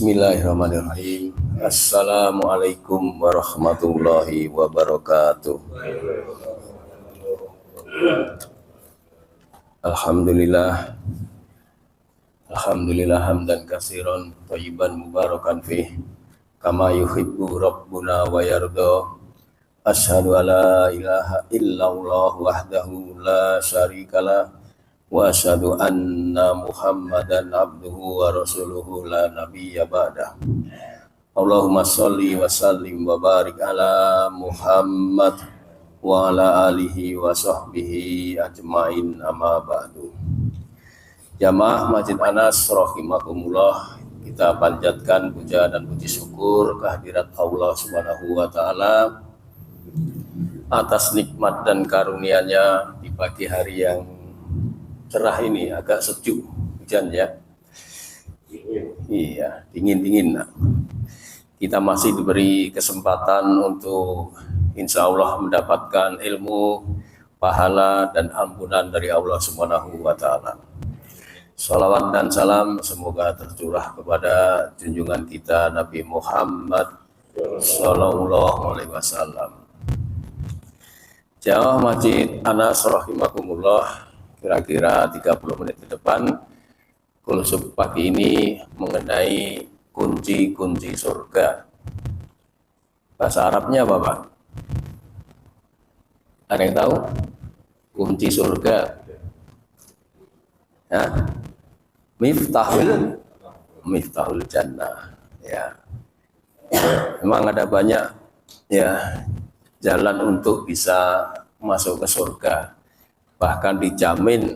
Bismillahirrahmanirrahim. Assalamualaikum warahmatullahi wabarakatuh. Alhamdulillah. Alhamdulillah hamdan katsiran thayyiban mubarakan fih kama yuhibbu rabbuna wa yarda. Asyhadu alla ilaha illallah wahdahu la syarikalah wa asyhadu anna Muhammadan abduhu wa rasuluhu la nabiyya ba'dah. Allahumma sholli wa sallim wa barik ala Muhammad wa ala alihi wa sahbihi ajmain amma ba'du. Jamaah Masjid Anas rahimakumullah, kita panjatkan puja dan puji syukur kehadirat Allah Subhanahu wa taala atas nikmat dan karunia-Nya di pagi hari yang cerah ini, agak sejuk hujan ya. Iya, dingin-dingin. Kita masih diberi kesempatan untuk insya Allah mendapatkan ilmu, pahala dan ampunan dari Allah Subhanahu wa taala. Salawat dan salam semoga tercurah kepada junjungan kita Nabi Muhammad sallallahu alaihi wasallam. Jamaah Masjid Anas rahimakumullah, kira-kira 30 menit ke depan kulsub pagi ini mengenai kunci-kunci surga. Bahasa Arabnya apa, Pak? Ada yang tahu? Kunci surga. Ya. Miftahul jannah. Ya. Memang ada banyak ya jalan untuk bisa masuk ke surga. Bahkan dijamin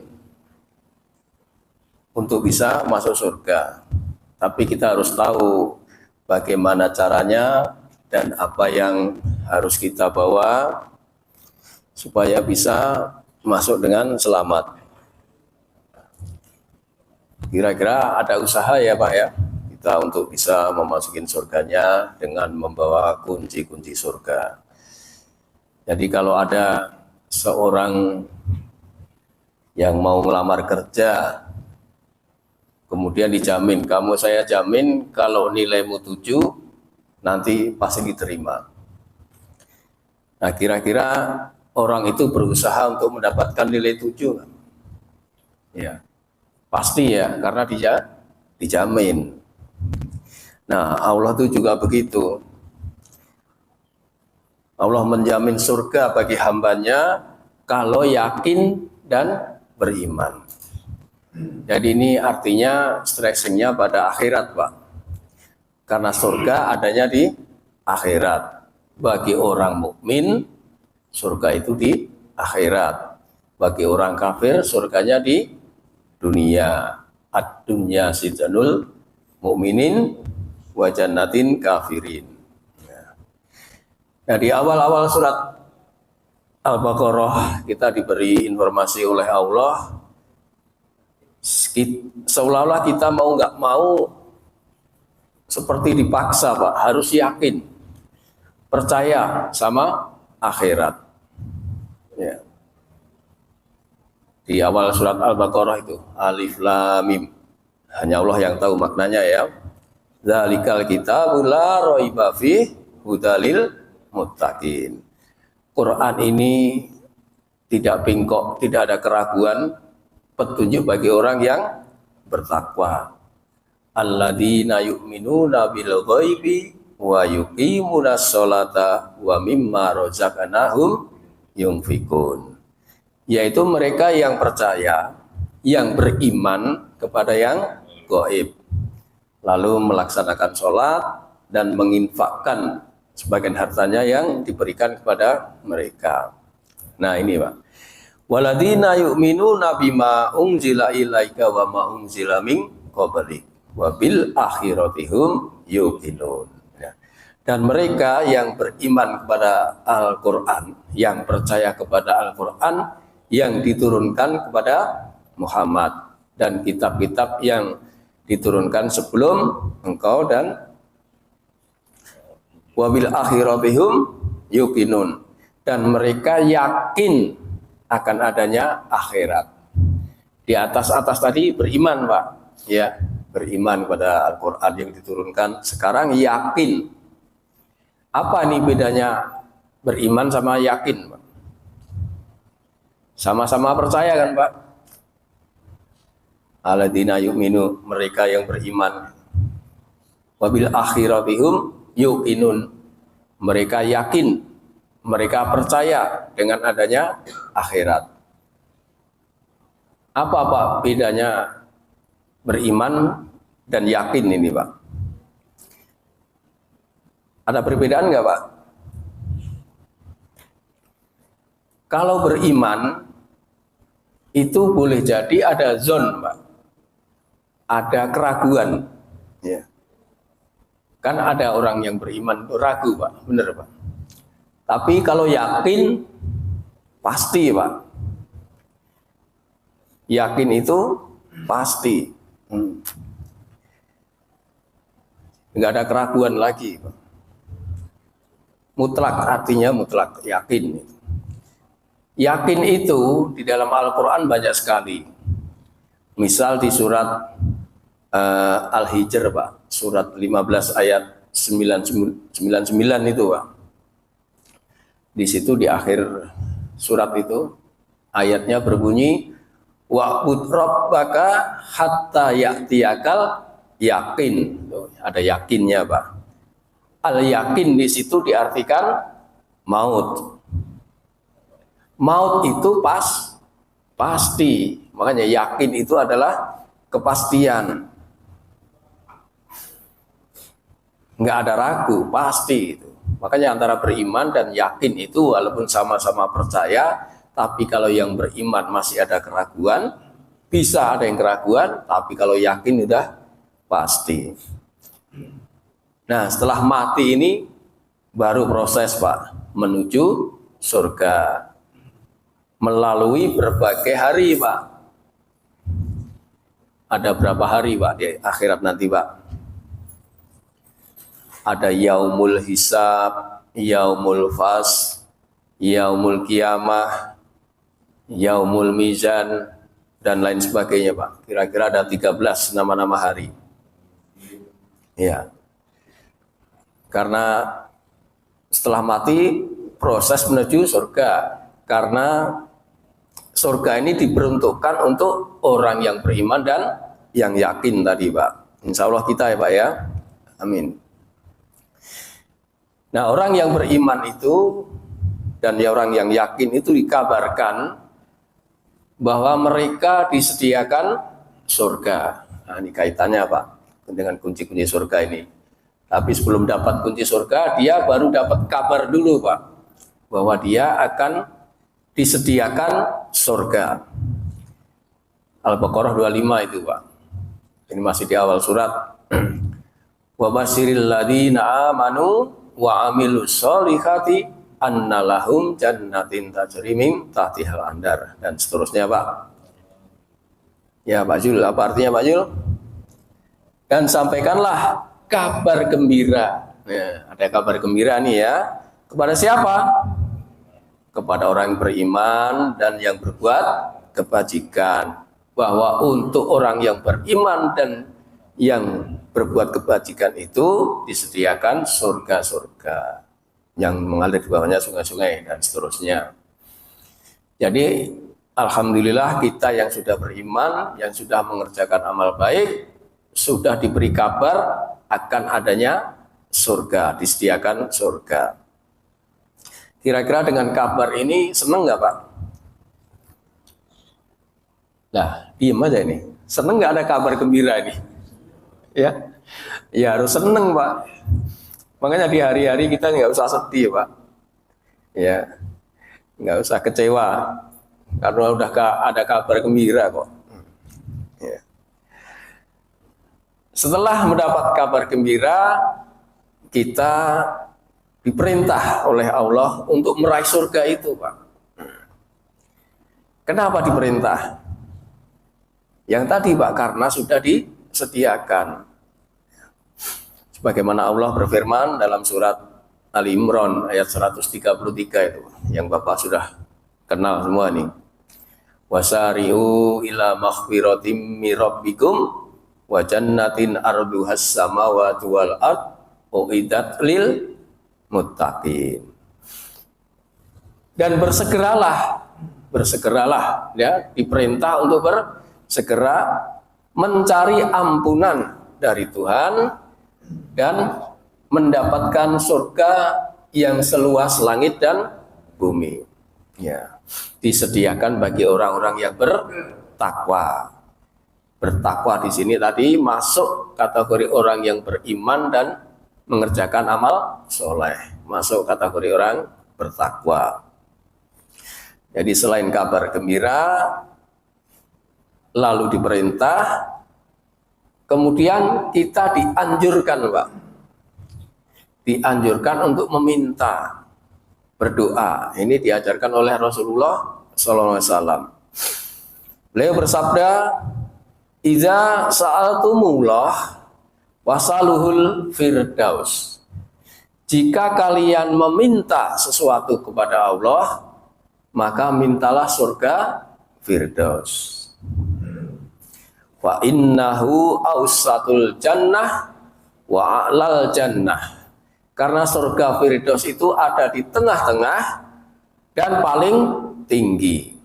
untuk bisa masuk surga. Tapi kita harus tahu bagaimana caranya dan apa yang harus kita bawa supaya bisa masuk dengan selamat. Kira-kira ada usaha ya Pak ya, kita untuk bisa memasukin surganya dengan membawa kunci-kunci surga. Jadi kalau ada seorang yang mau melamar kerja, kemudian dijamin, saya jamin kalau nilaimu 7, nanti pasti diterima. Nah kira-kira orang itu berusaha untuk mendapatkan nilai 7? Ya, pasti ya, karena dia dijamin. Nah Allah itu juga begitu. Allah menjamin surga bagi hambanya kalau yakin dan beriman. Jadi ini artinya stressingnya pada akhirat Pak, karena surga adanya di akhirat. Bagi orang mukmin surga itu di akhirat, bagi orang kafir surganya di dunia. Ad-dunya sijanul mukminin wa jannatin kafirin. Nah di awal-awal surat Al-Baqarah kita diberi informasi oleh Allah, seolah-olah kita mau nggak mau seperti dipaksa Pak, harus yakin, percaya sama akhirat. Ya. Di awal surat Al-Baqarah itu Alif Lam Mim, hanya Allah yang tahu maknanya ya. Dzalikal kitabul la raiba fihi hudalil muttaqin. Quran ini tidak bengkok, tidak ada keraguan, petunjuk bagi orang yang bertakwa. Alladzina yu'minuna bil ghaibi wa yuqimunas sholata wa mimma razaqnahum yunfikun. Yaitu mereka yang percaya, yang beriman kepada yang gaib, lalu melaksanakan sholat dan menginfakkan sebagian hartanya yang diberikan kepada mereka. Nah ini Pak, waladina yu'minuna bima unzila ilaika wa ma unzila min qablik wa bil akhiratihum yuqinun. Dan mereka yang beriman kepada Al-Quran, yang percaya kepada Al-Quran yang diturunkan kepada Muhammad dan kitab-kitab yang diturunkan sebelum engkau, dan wabil akhiratihum yuqinun, dan mereka yakin akan adanya akhirat. Di atas tadi beriman Pak, ya, beriman kepada Al-Quran yang diturunkan. Sekarang yakin. Apa nih bedanya beriman sama yakin, Pak? Sama-sama percaya kan, Pak? Alladzina yu'minu, mereka yang beriman. Wabil akhiratihum yu'inun, mereka yakin, mereka percaya dengan adanya akhirat. Apa Pak bedanya beriman dan yakin ini, Pak? Ada perbedaan nggak, Pak? Kalau beriman itu boleh jadi ada zon, Pak. Ada keraguan. Ya. Kan ada orang yang beriman itu ragu, Pak. Benar, Pak. Tapi kalau yakin pasti, Pak. Yakin itu pasti. Nggak ada keraguan lagi, Pak. Mutlak, artinya mutlak, yakin. Yakin itu di dalam Al-Quran banyak sekali. Misal di surat Al-Hijr, Pak, surat 15 ayat 99 itu, Pak. Di situ di akhir surat itu ayatnya berbunyi wa'bud rabbaka hatta ya'tiyakal yakin. Ada yakinnya, Pak. Al-yakin di situ diartikan maut. Maut itu pasti. Makanya yakin itu adalah kepastian. Nggak ada ragu, pasti itu. Makanya antara beriman dan yakin itu walaupun sama-sama percaya, tapi kalau yang beriman masih ada keraguan, bisa ada yang keraguan, tapi kalau yakin udah pasti. Nah, setelah mati ini baru proses, Pak, menuju surga. Melalui berbagai hari, Pak. Ada berapa hari, Pak, di akhirat nanti, Pak? Ada yaumul hisab, yaumul fas, yaumul kiamah, yaumul mizan, dan lain sebagainya, Pak. Kira-kira ada 13 nama-nama hari. Ya. Karena setelah mati proses menuju surga. Karena surga ini diperuntukkan untuk orang yang beriman dan yang yakin tadi, Pak. Insya Allah kita ya, Pak ya. Amin. Nah, orang yang beriman itu dan orang yang yakin itu dikabarkan bahwa mereka disediakan surga. Nah, ini kaitannya, Pak, dengan kunci-kunci surga ini. Tapi sebelum dapat kunci surga, dia baru dapat kabar dulu, Pak, bahwa dia akan disediakan surga. Al-Baqarah 25 itu, Pak. Ini masih di awal surat. Wa basyiril ladzina amanu wa amilus sholihati annalahum jannatin tajri min tahtihal andar, dan seterusnya, Pak. Ya, Pak Jul, apa artinya, Pak Jul? Dan sampaikanlah kabar gembira. Nah, ada kabar gembira nih ya. Kepada siapa? Kepada orang yang beriman dan yang berbuat kebajikan. Bahwa untuk orang yang beriman dan yang berbuat kebajikan itu disediakan surga-surga yang mengalir di bawahnya sungai-sungai dan seterusnya. Jadi alhamdulillah kita yang sudah beriman, yang sudah mengerjakan amal baik, sudah diberi kabar akan adanya surga, disediakan surga. Kira-kira dengan kabar ini seneng nggak, Pak? Nah, diem aja ini. Seneng nggak ada kabar gembira ini? Ya, ya harus seneng, Pak. Makanya di hari-hari kita nggak usah sedih, Pak. Ya, nggak usah kecewa karena udah ada kabar gembira kok. Ya. Setelah mendapat kabar gembira, kita diperintah oleh Allah untuk meraih surga itu, Pak. Kenapa diperintah? Yang tadi, Pak, karena sudah disediakan. Sebagaimana Allah berfirman dalam surat Ali Imran ayat 133 itu, yang Bapak sudah kenal semua nih. Wasari'u ila maghfiratim mir rabbikum wa jannatin arduhas samawati wal ard uiddat lil muttaqin. Dan bersegeralah ya, diperintah untuk bersegera mencari ampunan dari Tuhan dan mendapatkan surga yang seluas langit dan bumi. Ya, disediakan bagi orang-orang yang bertakwa. Bertakwa di sini tadi masuk kategori orang yang beriman dan mengerjakan amal soleh, masuk kategori orang bertakwa. Jadi selain kabar gembira, lalu diperintah, kemudian kita dianjurkan, Pak, dianjurkan untuk meminta, berdoa. Ini diajarkan oleh Rasulullah SAW. Beliau bersabda, "Idza sa'altumullah wasaluhul firdaus." Jika kalian meminta sesuatu kepada Allah, maka mintalah surga firdaus. Wa innahu awsatul jannah wa a'lal jannah. Karena surga firdaus itu ada di tengah-tengah dan paling tinggi.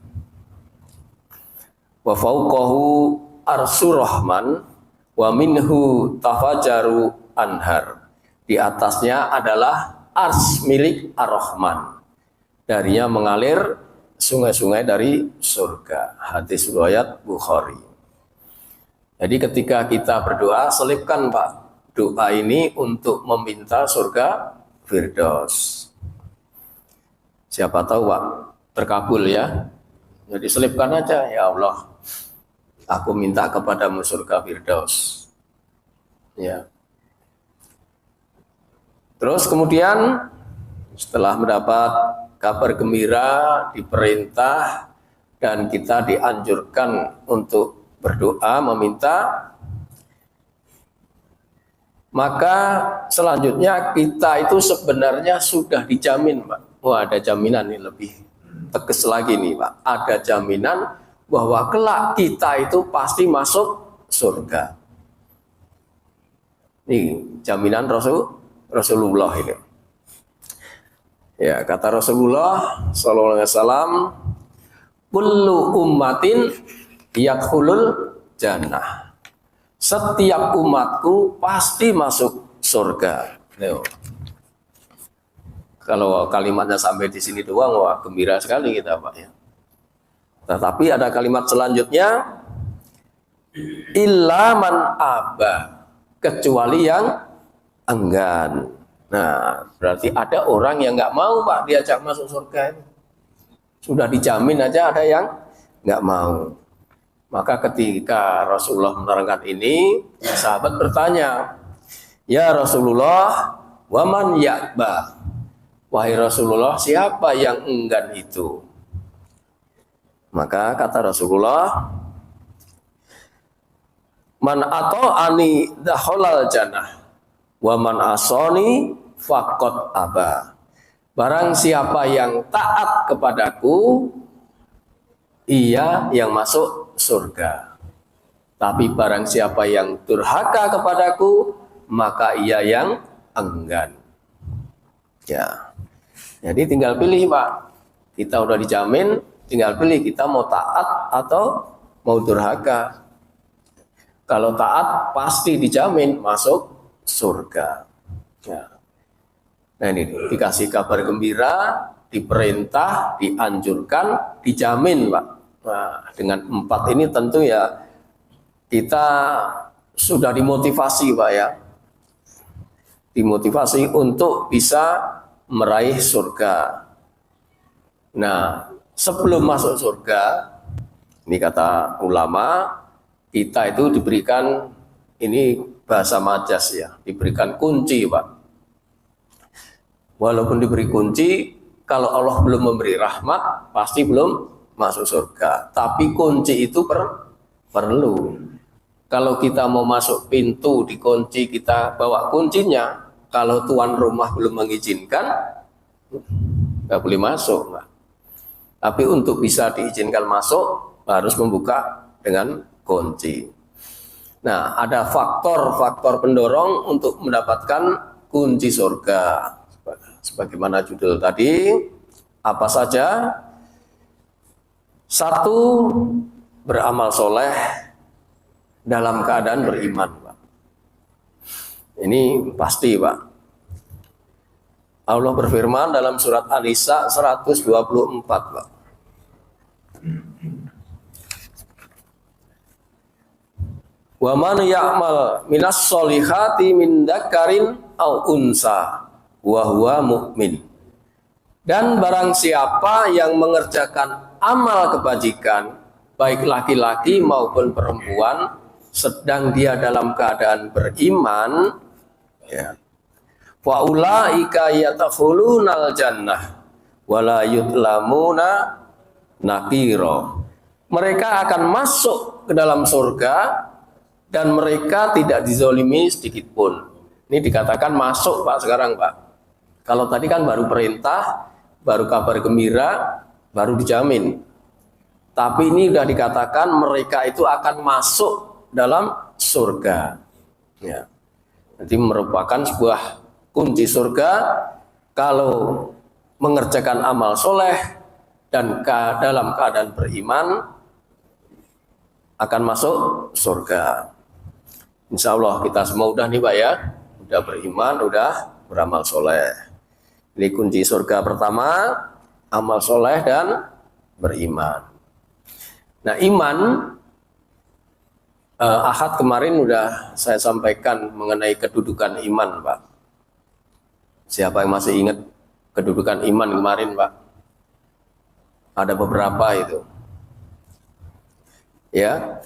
Wa fauqahu arsur rahman wa minhu tafajaru anhar. Di atasnya adalah ars milik ar-Rahman. Darinya mengalir sungai-sungai dari surga. Hadis riwayat Bukhari. Jadi ketika kita berdoa, selipkan, Pak, doa ini untuk meminta surga firdaus. Siapa tahu, Pak, terkabul ya. Jadi selipkan aja, ya Allah, aku minta kepadamu surga firdaus. Ya. Terus kemudian setelah mendapat kabar gembira, diperintah dan kita dianjurkan untuk berdoa, meminta, maka selanjutnya kita itu sebenarnya sudah dijamin, Pak. Wah, ada jaminan nih, lebih tegas lagi nih, Pak. Ada jaminan bahwa kelak kita itu pasti masuk surga. Ini jaminan Rasulullah ini. Ya, kata Rasulullah sallallahu alaihi wasallam, kullu ummatin yadkhulul jannah. Setiap umatku pasti masuk surga. Kalau kalimatnya sampai di sini doang, wah gembira sekali kita, Pak ya. Tetapi ada kalimat selanjutnya, illa man aba, kecuali yang enggan. Nah, berarti ada orang yang nggak mau, Pak, diajak masuk surga ini. Sudah dijamin aja ada yang nggak mau. Maka ketika Rasulullah menerangkan ini, sahabat bertanya, "Ya Rasulullah, waman ya'ba?" Wahai Rasulullah, siapa yang enggan itu? Maka kata Rasulullah, "Man ata'ani dakhalal jannah, wa man asani faqad aba." Barang siapa yang taat kepadaku, ia yang masuk surga. Tapi barang siapa yang durhaka kepadaku, maka ia yang enggan. Ya. Jadi tinggal pilih, Pak. Kita udah dijamin, tinggal pilih kita mau taat atau mau durhaka. Kalau taat pasti dijamin masuk surga. Ya. Nah ini dikasih kabar gembira, diperintah, dianjurkan, dijamin, Pak. Nah, dengan 4 ini tentu ya kita sudah dimotivasi, Pak ya. Dimotivasi untuk bisa meraih surga. Nah, sebelum masuk surga, ini kata ulama, kita itu diberikan, ini bahasa majas ya, diberikan kunci, Pak. Walaupun diberi kunci, kalau Allah belum memberi rahmat, pasti belum masuk surga. Tapi kunci itu perlu. Kalau kita mau masuk pintu dikunci, kita bawa kuncinya. Kalau tuan rumah belum mengizinkan, nggak boleh masuk, Pak. Tapi untuk bisa diizinkan masuk, harus membuka dengan kunci. Nah, ada faktor-faktor pendorong untuk mendapatkan kunci surga. Sebagaimana judul tadi, apa saja? Satu, beramal soleh dalam keadaan beriman, Pak. Ini pasti, Pak. Allah berfirman dalam surat An-Nisa 124, Pak. Wa man ya'mal minas solihati min dzakarin au unsa wa huwa mu'min. Dan barang siapa yang mengerjakan amal kebajikan, baik laki-laki maupun perempuan, sedang dia dalam keadaan beriman, ya, fa ulaika yadkhulunal jannah wa la yudlamuna nakira. Mereka akan masuk ke dalam surga dan mereka tidak dizolimi sedikit pun. Ini dikatakan masuk, Pak, sekarang, Pak. Kalau tadi kan baru perintah, baru kabar gembira, baru dijamin. Tapi ini sudah dikatakan mereka itu akan masuk dalam surga. Ya. Jadi merupakan sebuah kunci surga kalau mengerjakan amal soleh dan dalam keadaan beriman akan masuk surga. Insya Allah kita semua udah nih, Pak, ya, udah beriman, udah beramal soleh. Ini kunci surga pertama, amal soleh dan beriman. Nah, iman, Ahad kemarin udah saya sampaikan mengenai kedudukan iman, Pak. Siapa yang masih ingat kedudukan iman kemarin, Pak? Ada beberapa itu. Ya,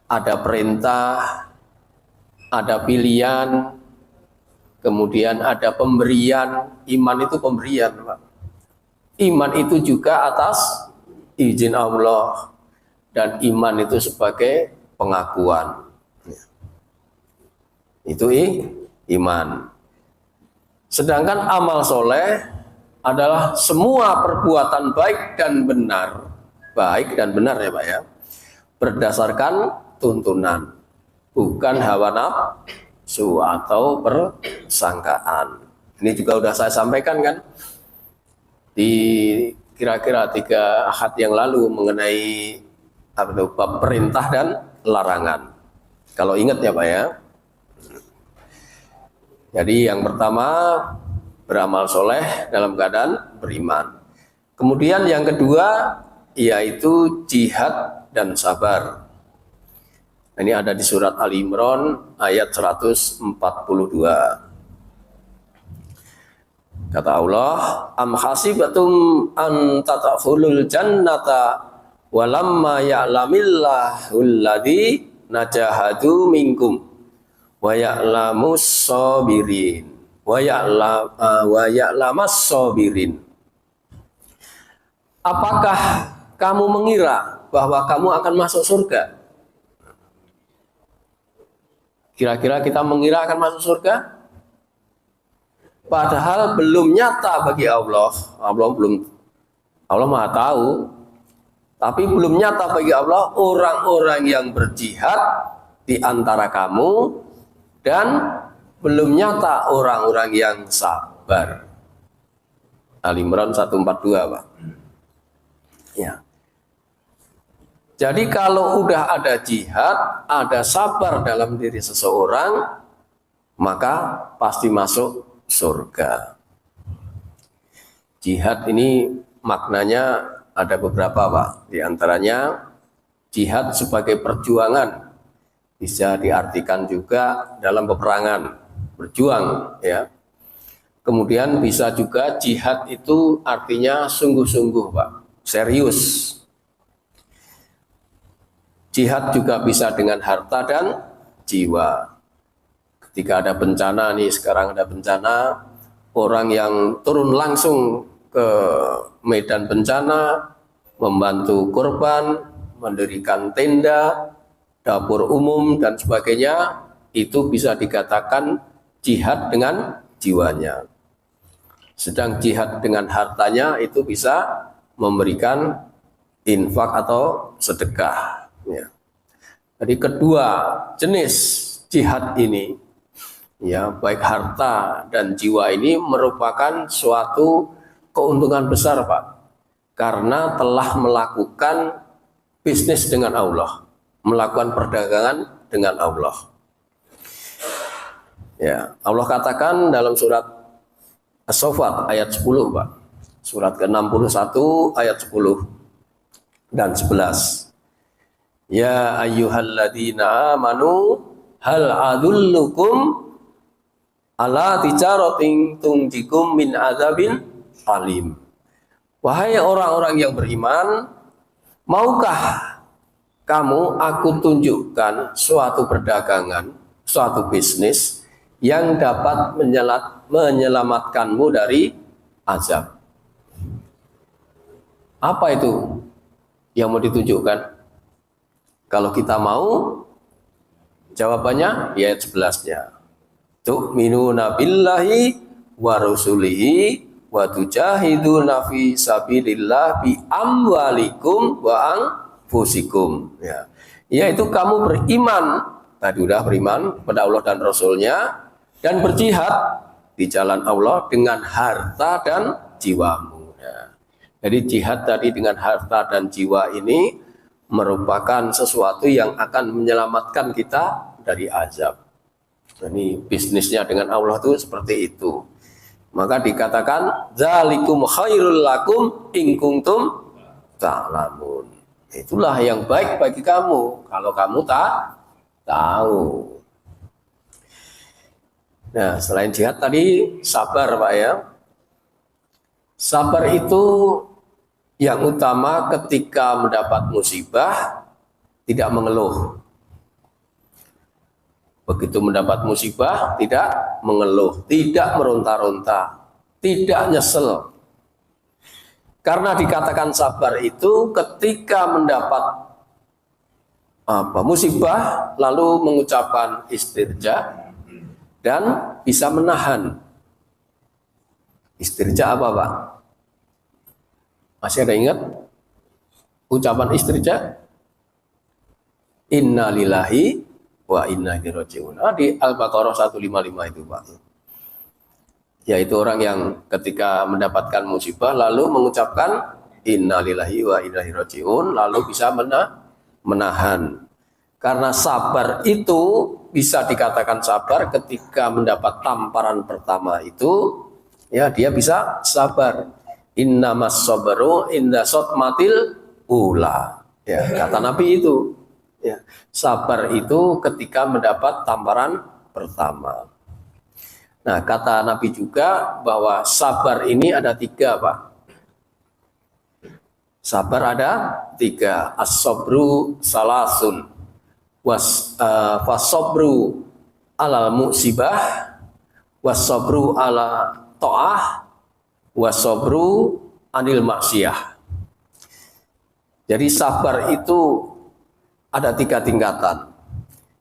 ada perintah, ada pilihan, kemudian ada pemberian. Iman itu pemberian, Pak. Iman itu juga atas izin Allah, dan iman itu sebagai pengakuan. Itu iman. Sedangkan amal soleh adalah semua perbuatan baik dan benar. Baik dan benar, ya, Pak, ya, berdasarkan tuntunan, bukan hawa nafsu atau persangkaan. Ini juga sudah saya sampaikan kan di kira-kira 3 ahad yang lalu mengenai bab perintah dan larangan. Kalau ingat, ya, Pak, ya. Jadi yang pertama, beramal soleh dalam keadaan beriman. Kemudian yang kedua, yaitu jihad dan sabar. Ini ada di surat Ali Imran ayat 142. Kata Allah, am hasibatum an tadkhulul jannata walamma ya'lamillahu alladzi najahadu minkum wa ya'lamus sabirin wa ya'lamas sabirin. Apakah kamu mengira bahwa kamu akan masuk surga? Kira-kira kita mengira akan masuk surga? Padahal belum nyata bagi Allah. Allah Maha tahu, tapi belum nyata bagi Allah orang-orang yang berjihad di antara kamu, dan belum nyata orang-orang yang sabar. Ali Imran 142, Pak. Ya. Jadi kalau udah ada jihad, ada sabar dalam diri seseorang, maka pasti masuk surga. Jihad ini maknanya ada beberapa, Pak. Di antaranya jihad sebagai perjuangan, bisa diartikan juga dalam peperangan, berjuang, ya. Kemudian bisa juga jihad itu artinya sungguh-sungguh, Pak, serius. Jihad juga bisa dengan harta dan jiwa. Ketika ada bencana nih, sekarang ada bencana, orang yang turun langsung ke medan bencana, membantu korban, mendirikan tenda, dapur umum, dan sebagainya, itu bisa dikatakan jihad dengan jiwanya. Sedang jihad dengan hartanya itu bisa memberikan infak atau sedekah. Ya. Jadi kedua jenis jihad ini, ya baik harta dan jiwa ini merupakan suatu keuntungan besar Pak, karena telah melakukan bisnis dengan Allah, melakukan perdagangan dengan Allah. Ya, Allah katakan dalam surat As-Saffat ayat 10 Pak, surat ke-61 ayat 10 dan 11. Ya ayyuhalladzina amanu hal adullukum ala tijaratin tunjikum min adzabin alim. Wahai orang-orang yang beriman, maukah kamu aku tunjukkan suatu perdagangan, suatu bisnis yang dapat menyelamatkanmu dari azab. Apa itu yang mau ditunjukkan? Kalau kita mau, jawabannya ya ayat 11-nya. Tu'minuna billahi wa rasulihi wa tujahiduna fi sabilillah bi amwalikum wa anfusikum. Ya. Yaitu kamu beriman, tadi udah beriman pada Allah dan Rasulnya, dan berjihad di jalan Allah dengan harta dan jiwamu. Ya. Jadi jihad tadi dengan harta dan jiwa ini merupakan sesuatu yang akan menyelamatkan kita dari azab. Ini bisnisnya dengan Allah itu seperti itu. Maka dikatakan zalikum khairul lakum in kuntum ta'lamun. Itulah yang baik bagi kamu kalau kamu tak tahu. Nah, selain jihad tadi sabar Pak ya. Sabar itu yang utama ketika mendapat musibah tidak mengeluh. Begitu mendapat musibah tidak mengeluh, tidak meronta-ronta, tidak nyesel. Karena dikatakan sabar itu ketika mendapat musibah lalu mengucapkan istirja dan bisa menahan. Istirja apa Pak? Masih ada ingat ucapan istirja? Inna lillahi wa inna ilaihi raji'un. Di Al-Baqarah 155 itu Pak. Yaitu orang yang ketika mendapatkan musibah lalu mengucapkan inna lillahi wa inna ilaihi raji'un, lalu bisa menahan. Karena sabar itu bisa dikatakan sabar ketika mendapat tamparan pertama itu, ya dia bisa sabar. Innamas sabru inda sotmatil ula. Ya, kata Nabi itu. Ya, sabar itu ketika mendapat tamparan pertama. Nah, kata Nabi juga bahwa sabar ini ada 3 Pak. Sabar ada 3. As-sabru salasun. Fasabru alal musibah, wasabru ala ta'ah, wasabru anil maksiyah. Jadi sabar itu ada 3 tingkatan,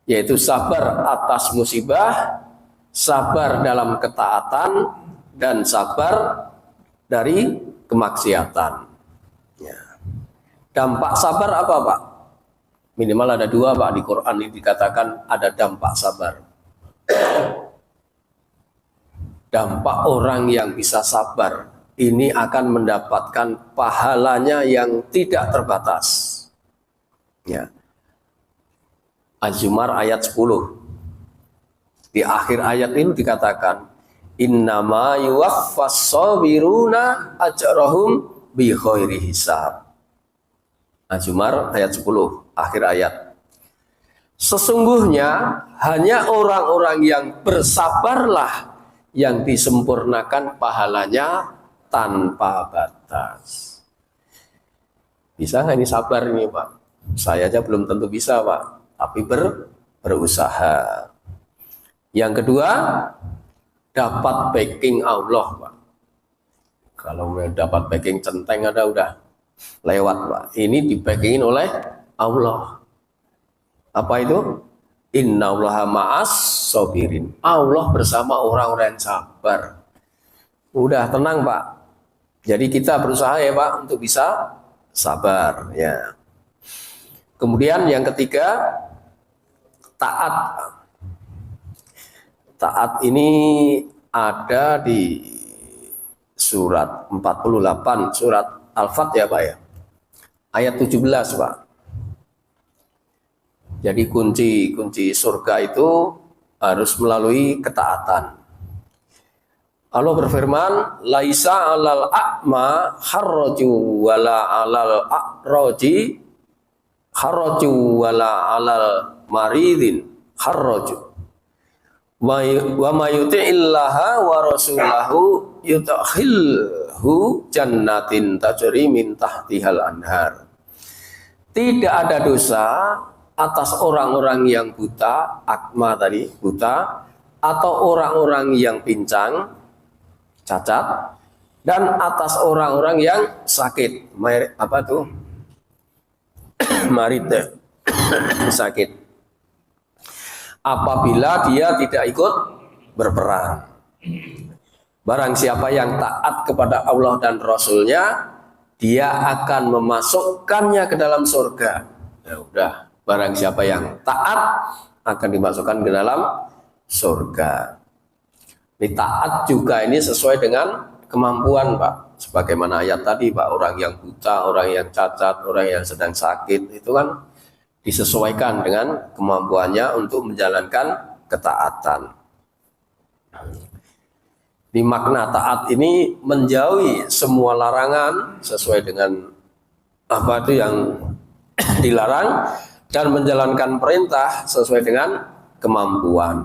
yaitu sabar atas musibah, sabar dalam ketaatan, dan sabar dari kemaksiatan. Ya. Dampak sabar apa Pak? Minimal ada 2 Pak, di Quran ini dikatakan ada dampak sabar. Dampak orang yang bisa sabar ini akan mendapatkan pahalanya yang tidak terbatas. Ya. Az-Zumar ayat 10. Di akhir ayat ini dikatakan innama yuwaffas sabiruna ajrahum bi ghairi hisab. Az-Zumar ayat 10, akhir ayat. Sesungguhnya hanya orang-orang yang bersabarlah yang disempurnakan pahalanya tanpa batas. Bisa nggak ini sabar ini Pak? Saya aja belum tentu bisa Pak, tapi berusaha. Yang kedua, dapat backing Allah Pak. Kalau dapat backing centeng ada udah lewat Pak. Ini dibackingin oleh Allah. Apa itu? Innallaha ma'as sabirin. Allah bersama orang-orang yang sabar. Udah tenang Pak. Jadi kita berusaha ya Pak untuk bisa sabar ya. Kemudian yang ketiga, taat. Taat ini ada di surat 48, surat Al-Fat ya Pak ya. Ayat 17 Pak. Jadi kunci surga itu harus melalui ketaatan. Allah berfirman, laisa 'alal a'ma harraju wala 'alal a'raji harraju wala 'alal maridin harraju. Wa may yuti'illaha wa rasulahu yudkhilhu jannatin tajri min tahtihal anhar. Tidak ada dosa atas orang-orang yang buta, akma tadi, buta, atau orang-orang yang pincang, cacat, dan atas orang-orang yang sakit, apa tuh? Marid, sakit. Apabila dia tidak ikut berperang. Barang siapa yang taat kepada Allah dan Rasul-Nya, dia akan memasukkannya ke dalam surga. Ya udah, barang siapa yang taat akan dimasukkan ke dalam surga. Ini taat juga ini sesuai dengan kemampuan Pak. Sebagaimana ayat tadi Pak, orang yang buta, orang yang cacat, orang yang sedang sakit, itu kan disesuaikan dengan kemampuannya untuk menjalankan ketaatan. Di makna taat ini menjauhi semua larangan sesuai dengan apa itu yang dilarang dan menjalankan perintah sesuai dengan kemampuan.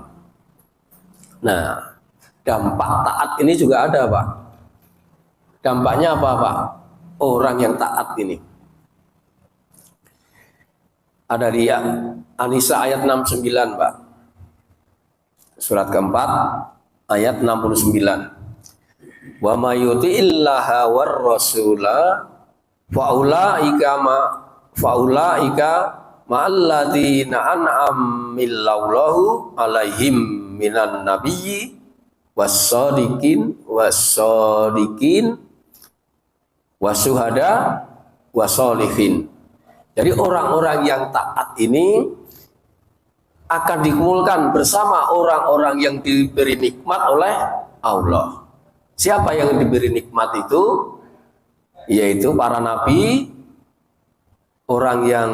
Nah, dampak taat ini juga ada Pak. Dampaknya apa Pak? Orang yang taat ini. Ada di An-Nisa ayat 69 Pak. Surat keempat ayat 69. Wa may yuti'illaha war rasula faulaika ma'alladzina an'amillahu alaihim minan nabiyyi was-shadiqin wasyuhada wassolihin. Jadi orang-orang yang taat ini akan dikumpulkan bersama orang-orang yang diberi nikmat oleh Allah. Siapa yang diberi nikmat itu? Yaitu para nabi, orang yang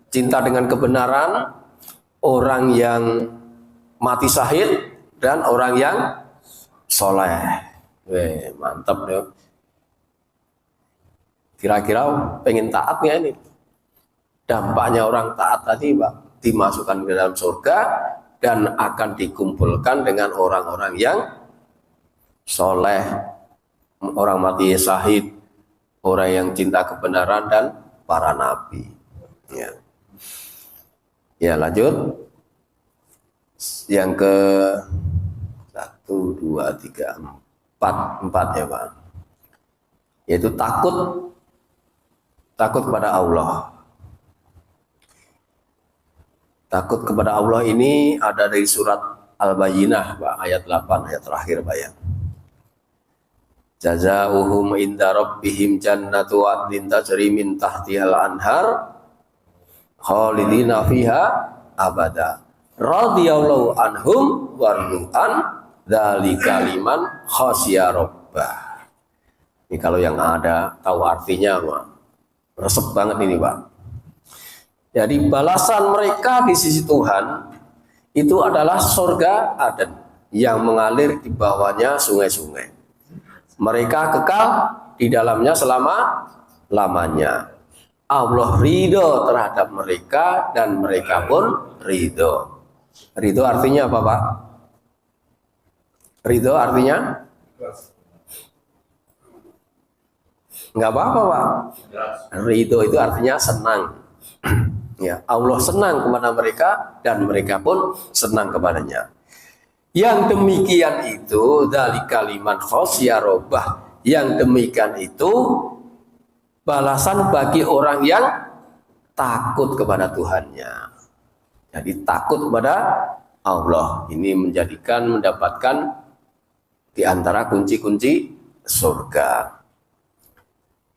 cinta dengan kebenaran, orang yang mati syahid, dan orang yang soleh. Mantap ya. Kira-kira pengen taat nggak ini? Dampaknya orang taat tadi Pak, dimasukkan ke dalam surga dan akan dikumpulkan dengan orang-orang yang soleh, orang mati syahid, orang yang cinta kebenaran, dan para nabi. Ya lanjut. Yang ke 1, 2, 3, 4 ya Pak. Yaitu takut kepada Allah. Takut kepada Allah ini ada dari surat Al-Bayyinah Pak, ayat 8, ayat terakhir Pak ya. Jazaohum inda rabbihim jannatu adnin tajri min tahtihal anhar khalidina fiha abada radhiyallahu anhum wardu'an dzalika liman khasya rabbah. Ini kalau yang ada tahu artinya Pak, resep banget ini Pak. Jadi balasan mereka di sisi Tuhan itu adalah surga Aden yang mengalir di bawahnya sungai-sungai. Mereka kekal di dalamnya selama-lamanya. Allah ridho terhadap mereka dan mereka pun ridho. Ridho artinya apa Pak? Ridho artinya? Enggak apa-apa Pak. Ridho itu artinya senang. Ya, Allah senang kepada mereka dan mereka pun senang kepadanya. Yang demikian itu dari kalimat khosya robah. Yang demikian itu balasan bagi orang yang takut kepada Tuhannya. Jadi takut kepada Allah. Ini mendapatkan di antara kunci-kunci surga.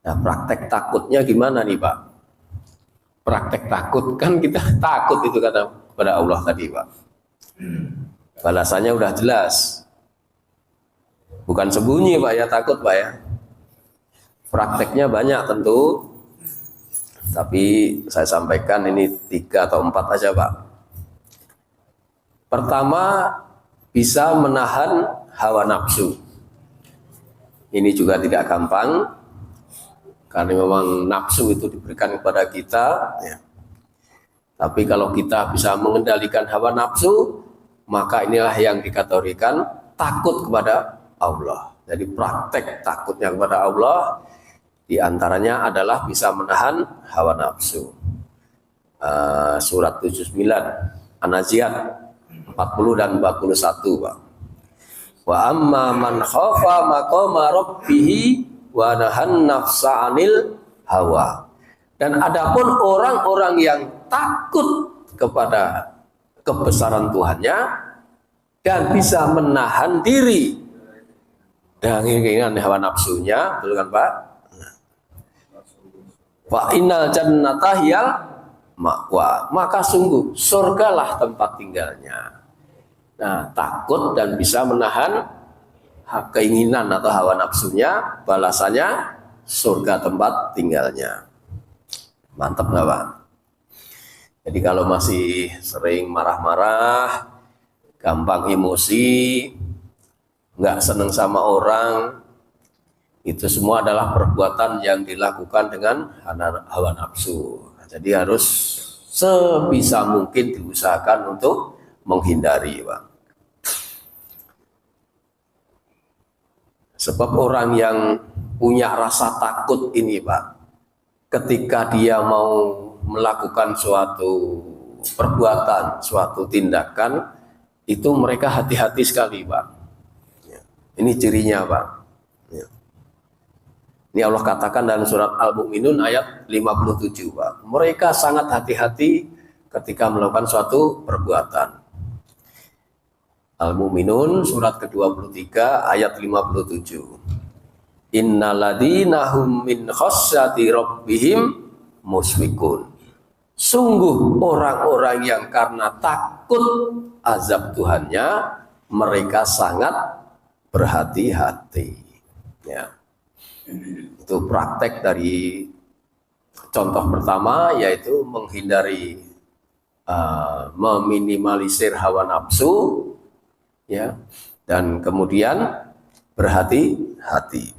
Nah, praktek takutnya gimana nih Pak? Praktek takut kan kita takut itu kata kepada Allah tadi, Pak. Balasannya udah jelas. Bukan sembunyi, Pak, ya, takut, Pak, ya. Prakteknya banyak tentu. Tapi saya sampaikan ini 3 atau 4 aja, Pak. Pertama, bisa menahan hawa nafsu. Ini juga tidak gampang, karena memang nafsu itu diberikan kepada kita, ya. Tapi kalau kita bisa mengendalikan hawa nafsu, maka inilah yang dikategorikan takut kepada Allah. Jadi praktek takutnya kepada Allah diantaranya adalah bisa menahan hawa nafsu. Surat 79 An-Nazi'at 40 dan 41, Pak. Wa amma man khafa maqama rabbih wa nahan nafsa 'anil hawa. Dan adapun orang-orang yang takut kepada kebesaran Tuhannya dan bisa menahan diri dari keinginan hawa nafsunya, betul kan, Pak? Wa innal jannata hiyal ma'wa, maka sungguh surgalah tempat tinggalnya. Nah, takut dan bisa menahan keinginan atau hawa nafsunya, balasannya surga tempat tinggalnya. Mantap nggak, Pak? Jadi kalau masih sering marah-marah, gampang emosi, nggak seneng sama orang, itu semua adalah perbuatan yang dilakukan dengan hawa nafsu. Jadi harus sebisa mungkin diusahakan untuk menghindari, Pak. Sebab orang yang punya rasa takut ini, Pak, ketika dia mau melakukan suatu perbuatan, suatu tindakan, itu mereka hati-hati sekali, Pak. Ini cirinya, Pak. Ini Allah katakan dalam surat Al-Mu'minun ayat 57, Pak. Mereka sangat hati-hati ketika melakukan suatu perbuatan. Al-Mu'minun surat ke-23 ayat 57. Innalladzina hum min khasyati rabbihim musfikun. Sungguh orang-orang yang karena takut azab Tuhannya, mereka sangat berhati-hati. Ya. Itu praktek dari contoh pertama, yaitu menghindari meminimalisir hawa nafsu, ya, dan kemudian berhati-hati.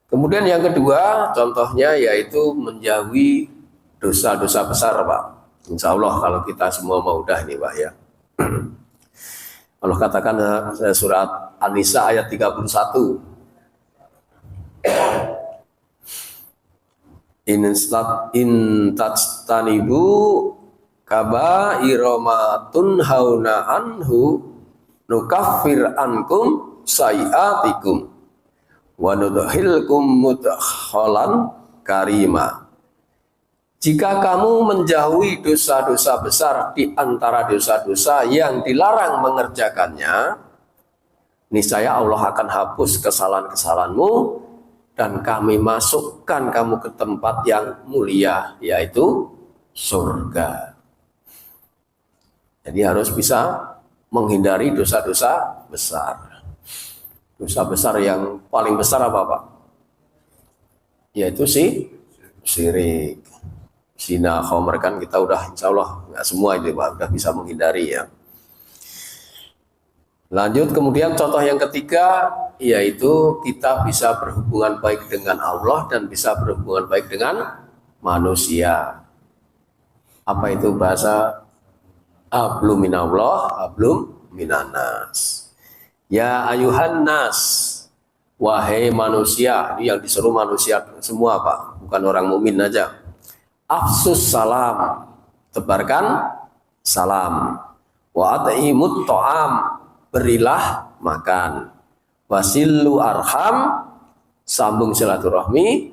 Kemudian yang kedua contohnya yaitu menjauhi dosa-dosa besar, Pak. Insya Allah kalau kita semua mau udah ini, Pak, ya. Allah katakan surat An-Nisa ayat 31. In tajtanibu kaba'ira ma tunhauna anhu nukaffir ankum sayiatikum wa nudkhilkum mudkhalan karima. Jika kamu menjauhi dosa-dosa besar di antara dosa-dosa yang dilarang mengerjakannya, niscaya Allah akan hapus kesalahan-kesalahanmu dan kami masukkan kamu ke tempat yang mulia, yaitu surga. Jadi harus bisa menghindari dosa-dosa besar. Dosa besar yang paling besar apa, Pak? Yaitu syirik. Zina, khamr, kan kita udah insya Allah nggak semua itu, Pak, udah bisa menghindari, ya. Lanjut, kemudian contoh yang ketiga yaitu kita bisa berhubungan baik dengan Allah dan bisa berhubungan baik dengan manusia. Apa itu bahasa hablum minallah, hablum minanas. Ya ayuhan nas, wahai manusia. Ini yang disuruh manusia semua, Pak, bukan orang mukmin aja. Afsus salam, tebarkan salam. Wa at'imut ta'am, berilah makan. Wasillu arham, sambung silaturahmi.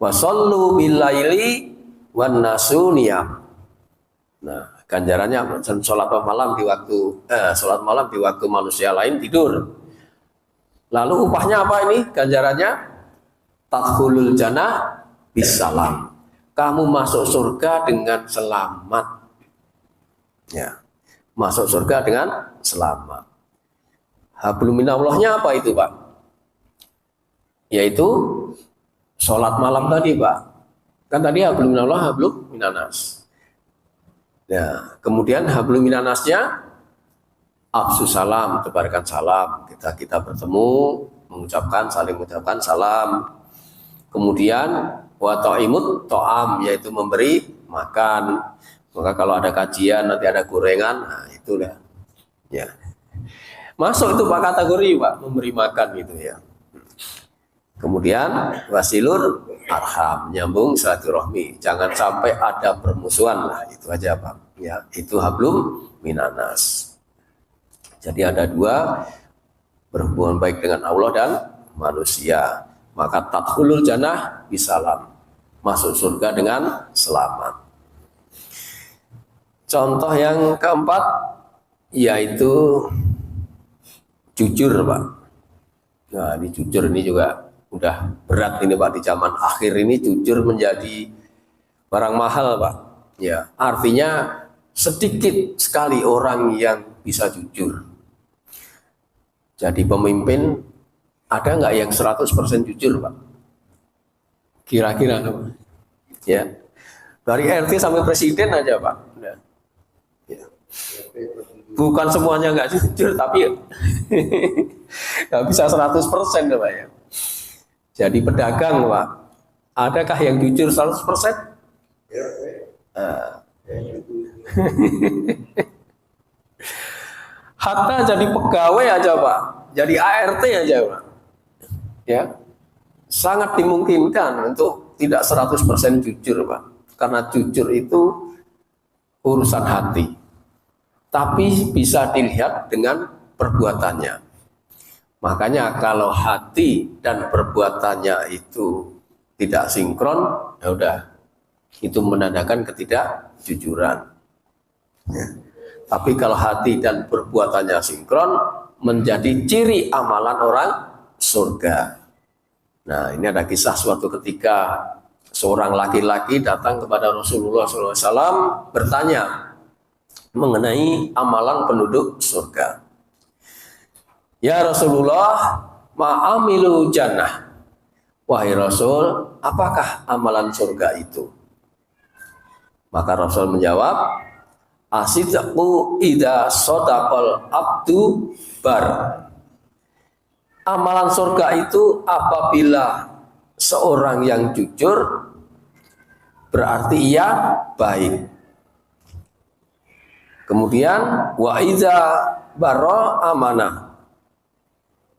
Wasallu billaili wan nasu niyam. Nah, ganjarannya sholat malam di waktu manusia lain tidur. Lalu upahnya apa ini? Ganjarannya tadkhulul jannah bisalam. Kamu masuk surga dengan selamat. Ya, masuk surga dengan selamat. Hablum minallahnya apa itu, Pak? Yaitu sholat malam tadi, Pak. Kan tadi hablum minallah, hablum minanas. Ya, kemudian hablum minanasnya afsus salam, tebarkan salam. Kita bertemu, saling mengucapkan salam. Kemudian wa ta'imut ta'am, yaitu memberi makan. Maka kalau ada kajian nanti ada gorengan, nah itulah. Ya. Masuk itu Pak kategori Pak, memberi makan gitu ya. Kemudian wasilur arham, nyambung silaturahmi. Jangan sampai ada permusuhan lah, itu aja Pak. Ya, itu hablum minanas. Jadi ada dua, berhubungan baik dengan Allah dan manusia. Maka tadkhulul jannah bisalam, masuk surga dengan selamat. Contoh yang keempat yaitu jujur Pak. Nah ini jujur ini juga udah berat ini Pak, di zaman akhir ini jujur menjadi barang mahal Pak. Ya, artinya sedikit sekali orang yang bisa jujur. Jadi pemimpin ada nggak yang 100% jujur Pak? Kira-kira ya. Dari RT sampai presiden aja Pak. Ya. Bukan semuanya nggak jujur, tapi nggak bisa 100% Pak ya. Jadi pedagang Pak, adakah yang jujur 100%? Hatta jadi pegawai aja Pak, jadi ART aja Pak. Ya, sangat dimungkinkan untuk tidak 100% jujur Pak. Karena jujur itu urusan hati. Tapi bisa dilihat dengan perbuatannya. Makanya kalau hati dan perbuatannya itu tidak sinkron, ya udah, itu menandakan ketidakjujuran. Ya. Tapi kalau hati dan perbuatannya sinkron, menjadi ciri amalan orang surga. Nah, ini ada kisah suatu ketika seorang laki-laki datang kepada Rasulullah SAW bertanya mengenai amalan penduduk surga. Ya Rasulullah, ma'amilu jannah. Wahai Rasul, apakah amalan surga itu? Maka Rasul menjawab, asidqu idza sadaqal abdu bar. Amalan surga itu apabila seorang yang jujur berarti ia baik. Kemudian wa idza bara amanah.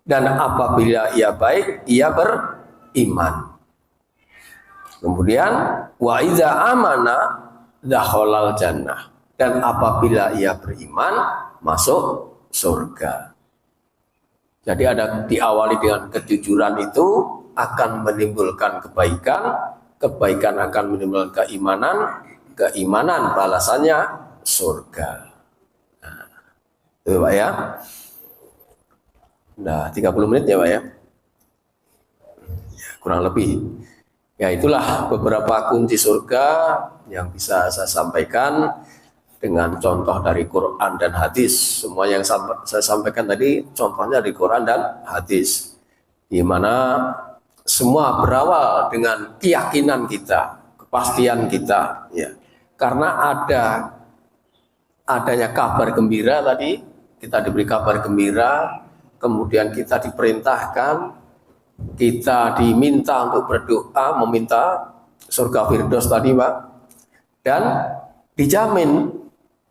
Dan apabila ia baik, ia beriman. Kemudian wa idza amana dakhalal jannah. Dan apabila ia beriman, masuk surga. Jadi ada diawali dengan kejujuran itu akan menimbulkan kebaikan, kebaikan akan menimbulkan keimanan, keimanan balasannya surga. Nah, itu Pak ya. Nah, 30 menit ya Pak ya. Kurang lebih. Ya itulah beberapa kunci surga yang bisa saya sampaikan dengan contoh dari Quran dan hadis. Semua yang saya sampaikan tadi contohnya dari Quran dan hadis, di mana semua berawal dengan keyakinan kita, kepastian kita, ya. Karena adanya kabar gembira tadi, kita diberi kabar gembira, kemudian kita diperintahkan, kita diminta untuk berdoa, meminta surga Firdaus tadi Pak, dan dijamin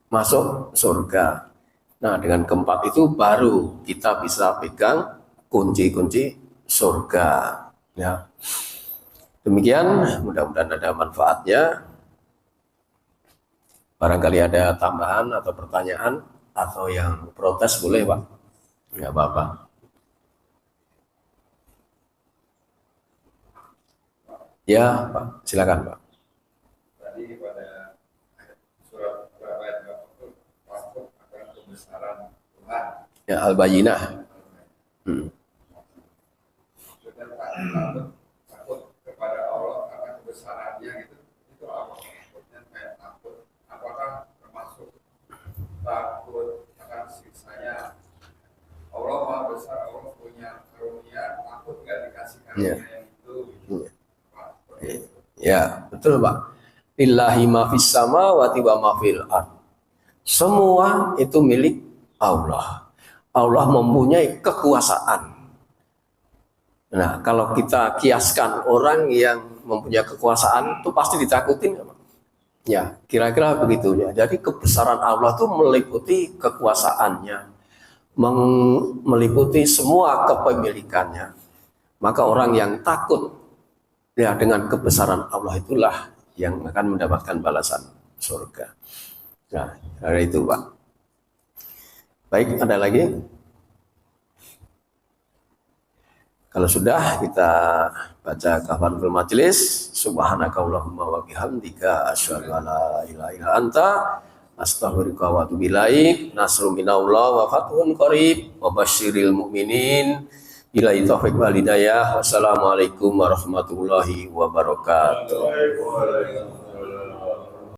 masuk surga. Nah, dengan keempat itu baru kita bisa pegang kunci-kunci surga. Ya. Demikian, mudah-mudahan ada manfaatnya. Barangkali ada tambahan atau pertanyaan atau yang protes boleh Pak. Nggak apa-apa. Ya Pak, silakan Pak. Tadi pada surat berapa ayat takut akan kebesaran Tuhan. Ya Al-Bayyinah. Sudah takut kepada Allah akan kebesarannya itu apa? Maksudnya kayak takut. Apakah termasuk Ya. itu Ya, betul Pak. Lillahi ma fis samawati wa ma fil ard. Semua itu milik Allah. Allah mempunyai kekuasaan. Nah, kalau kita kiaskan orang yang mempunyai kekuasaan itu pasti ditakutin. Ya, kira-kira begitu ya. Jadi kebesaran Allah itu meliputi kekuasaannya, meliputi semua kepemilikannya. Maka orang yang takut ya dengan kebesaran Allah itulah yang akan mendapatkan balasan surga. Nah, dari itu Pak. Baik, ada lagi? Kalau sudah, kita baca kafaratul majelis. Subhanakallahumma wa bihamdika asyhadu an la ilaha illa anta astaghfiruka wa atubu ilaik. Nasrun minallah wa fathun qarib wa basyiril mu'minin. Billahi taufiq wal hidayah. Wassalamualaikum warahmatullahi wabarakatuh.